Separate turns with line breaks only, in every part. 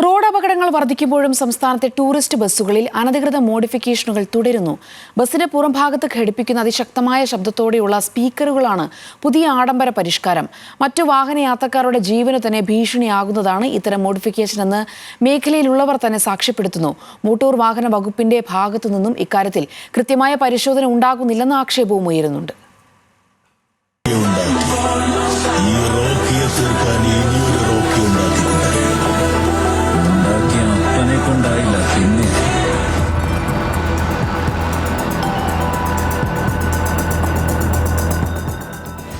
Road അപകടങ്ങൾ വർദ്ധിക്കുമ്പോഴും സംസ്ഥാനത്തെ tourist ബസ്സുകളിൽ അനധികൃത മോഡിഫിക്കേഷനുകൾ തുടരുന്നു. ബസ്സിന്റെ പുറംഭാഗത്ത് ഘടിപ്പിക്കുന്ന അതിശക്തമായ ശബ്ദത്തോടെയുള്ള സ്പീക്കറുകളാണ് പുതിയ ആഡംബര പരിഷ്കാരം. മറ്റു വാഹനയാത്രക്കാരുടെ ജീവന് തന്നെ ഭീഷണിയാകുന്നതാണ് ഇത്തരം മോഡിഫിക്കേഷൻ എന്ന് മേഖലയിലുള്ളവർ തന്നെ സാക്ഷ്യപ്പെടുത്തുന്നു. മോട്ടോർ വാഹന വകുപ്പിന്റെ ഭാഗത്തു നിന്നും ഇക്കാര്യത്തിൽ കൃത്യമായ പരിശോധന ഉണ്ടാകുന്നില്ലെന്ന ആക്ഷേപവും ഉയരുന്നുണ്ട്.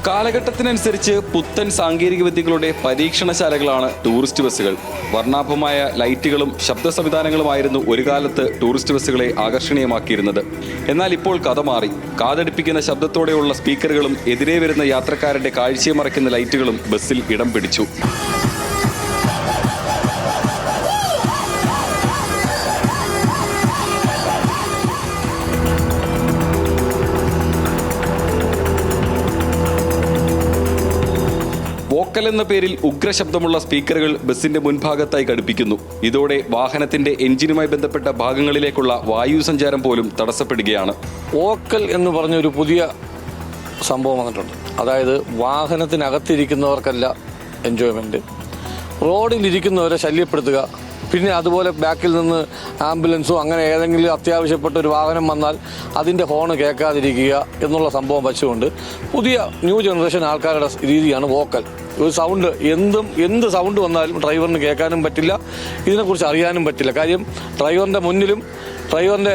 കാലഘട്ടത്തിനനുസരിച്ച് പുത്തൻ സാങ്കേതിക വിദ്യകളുടെ പരീക്ഷണശാലകളാണ് ടൂറിസ്റ്റ് ബസ്സുകൾ. വർണ്ണാഭമായ ലൈറ്റുകളും ശബ്ദ സംവിധാനങ്ങളുമായിരുന്നു ഒരു കാലത്ത് ടൂറിസ്റ്റ് ബസ്സുകളെ ആകർഷണീയമാക്കിയിരുന്നത്. എന്നാൽ ഇപ്പോൾ കഥ മാറി. കാതടിപ്പിക്കുന്ന ശബ്ദത്തോടെയുള്ള സ്പീക്കറുകളും എതിരെ വരുന്ന യാത്രക്കാരുടെ കാഴ്ചയെ മറയ്ക്കുന്ന ലൈറ്റുകളും ബസ്സിൽ ഇടം പിടിച്ചു. വോക്കൽ എന്ന പേരിൽ ഉഗ്രശബ്ദമുള്ള സ്പീക്കറുകൾ ബസിന്റെ മുൻഭാഗത്തായി ഘടിപ്പിക്കുന്നു. ഇതോടെ വാഹനത്തിന്റെ എഞ്ചിനുമായി ബന്ധപ്പെട്ട ഭാഗങ്ങളിലേക്കുള്ള വായു സഞ്ചാരം പോലും തടസ്സപ്പെടുകയാണ്.
വോക്കൽ എന്ന് പറഞ്ഞൊരു പുതിയ സംഭവം വന്നിട്ടുണ്ട്. അതായത് വാഹനത്തിനകത്തിരിക്കുന്നവർക്കല്ല എൻജോയ്മെന്റ്, റോഡിലിരിക്കുന്നവരെ ശല്യപ്പെടുത്തുക. പിന്നെ അതുപോലെ ബാക്കിൽ നിന്ന് ആംബുലൻസോ അങ്ങനെ ഏതെങ്കിലും അത്യാവശ്യപ്പെട്ട ഒരു വാഹനം വന്നാൽ അതിൻ്റെ ഹോണ് കേൾക്കാതിരിക്കുക എന്നുള്ള സംഭവം വച്ചുകൊണ്ട് പുതിയ ന്യൂ ജനറേഷൻ ആൾക്കാരുടെ രീതിയാണ് വോക്കൽ. ഒരു സൗണ്ട് എന്ത് സൗണ്ട് വന്നാലും ഡ്രൈവറിന് കേൾക്കാനും പറ്റില്ല, ഇതിനെക്കുറിച്ച് അറിയാനും പറ്റില്ല. കാര്യം ഡ്രൈവറിൻ്റെ മുന്നിലും ഡ്രൈവറിൻ്റെ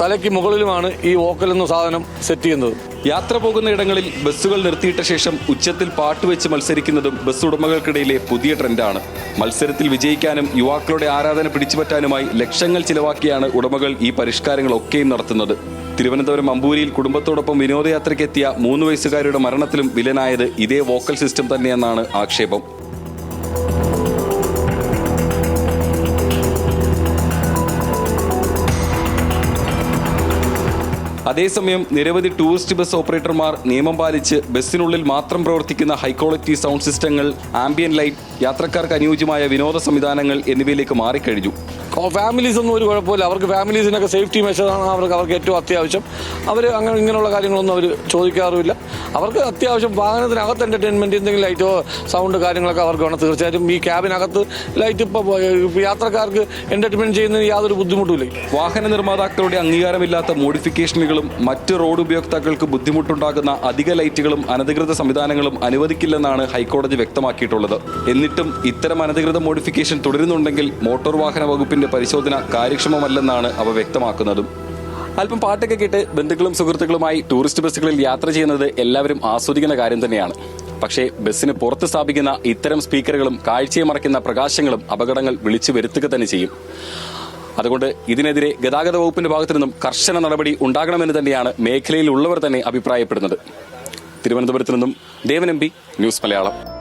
തലയ്ക്ക് മുകളിലുമാണ് ഈ വോക്കൽ എന്ന സാധനം സെറ്റ് ചെയ്യുന്നത്.
യാത്ര പോകുന്ന ഇടങ്ങളിൽ ബസ്സുകൾ നിർത്തിയിട്ട ശേഷം ഉച്ചത്തിൽ പാട്ടുവെച്ച് മത്സരിക്കുന്നതും ബസ് ഉടമകൾക്കിടയിലെ പുതിയ ട്രെൻഡാണ്. മത്സരത്തിൽ വിജയിക്കാനും യുവാക്കളുടെ ആരാധന പിടിച്ചുപറ്റാനുമായി ലക്ഷങ്ങൾ ചിലവാക്കിയാണ് ഉടമകൾ ഈ പരിഷ്കാരങ്ങളൊക്കെയും നടത്തുന്നത്. തിരുവനന്തപുരം അമ്പൂരിയിൽ കുടുംബത്തോടൊപ്പം വിനോദയാത്രയ്ക്കെത്തിയ 3 വയസ്സുകാരുടെ മരണത്തിലും വില്ലനായത് ഇതേ വോക്കൽ സിസ്റ്റം തന്നെയെന്നാണ് ആക്ഷേപം. അതേസമയം നിരവധി ടൂറിസ്റ്റ് ബസ് ഓപ്പറേറ്റർമാർ നിയമം പാലിച്ച് ബസ്സിനുള്ളിൽ മാത്രം പ്രവർത്തിക്കുന്ന ഹൈക്വാളിറ്റി സൗണ്ട് സിസ്റ്റങ്ങൾ, ആംബിയൻ ലൈറ്റ്, യാത്രക്കാർക്ക് അനുയോജ്യമായ വിനോദ സംവിധാനങ്ങൾ എന്നിവയിലേക്ക് മാറിക്കഴിഞ്ഞു.
ഫാമിലീസ് ഒന്നും ഒരു കുഴപ്പമില്ല. അവർക്ക് ഫാമിലീസിനൊക്കെ സേഫ്റ്റി മെഷറാണ് അവർക്ക് ഏറ്റവും അത്യാവശ്യം. അവർ ഇങ്ങനെയുള്ള കാര്യങ്ങളൊന്നും അവർ ചോദിക്കാറുമില്ല. അവർക്ക് അത്യാവശ്യം വാഹനത്തിനകത്ത് എൻ്റർടൈൻമെൻറ്റ് എന്തെങ്കിലും ലൈറ്റോ സൗണ്ട് കാര്യങ്ങളൊക്കെ അവർക്ക് വേണം. തീർച്ചയായിട്ടും ഈ ക്യാബിനകത്ത് ലൈറ്റ് ഇപ്പോൾ യാത്രക്കാർക്ക് എൻ്റർടൈൻമെൻറ്റ് ചെയ്യുന്നതിന് യാതൊരു ബുദ്ധിമുട്ടുമില്ല.
വാഹന നിർമ്മാതാക്കളുടെ അംഗീകാരമില്ലാത്ത മോഡിഫിക്കേഷനുകളും മറ്റ് റോഡ് ഉപയോക്താക്കൾക്ക് ബുദ്ധിമുട്ടുണ്ടാകുന്ന അധിക ലൈറ്റുകളും അനധികൃത സംവിധാനങ്ങളും അനുവദിക്കില്ലെന്നാണ് ഹൈക്കോടതി വ്യക്തമാക്കിയിട്ടുള്ളത്. എന്നിട്ടും ഇത്തരം അനധികൃത മോഡിഫിക്കേഷൻ തുടരുന്നുണ്ടെങ്കിൽ മോട്ടോർ വാഹന വകുപ്പിന്റെ പരിശോധന കാര്യക്ഷമമല്ലെന്നാണ് അവ വ്യക്തമാക്കുന്നതും. അല്പം പാട്ടൊക്കെ കേട്ട് ബന്ധുക്കളും സുഹൃത്തുക്കളുമായി ടൂറിസ്റ്റ് ബസ്സുകളിൽ യാത്ര ചെയ്യുന്നത് എല്ലാവരും ആസ്വദിക്കുന്ന കാര്യം തന്നെയാണ്. പക്ഷേ ബസ്സിന് പുറത്ത് സ്ഥാപിക്കുന്ന ഇത്തരം സ്പീക്കറുകളും കാഴ്ചയെ മറയ്ക്കുന്ന പ്രകാശങ്ങളും അപകടങ്ങൾ വിളിച്ചു വരുത്തുക തന്നെ ചെയ്യും. അതുകൊണ്ട് ഇതിനെതിരെ ഗതാഗത വകുപ്പിന്റെ ഭാഗത്തു നിന്നും കർശന നടപടി ഉണ്ടാകണമെന്ന് തന്നെയാണ് മേഖലയിലുള്ളവർ തന്നെ അഭിപ്രായപ്പെടുന്നത്. തിരുവനന്തപുരത്ത് നിന്നും ദേവൻ MP, ന്യൂസ് മലയാളം.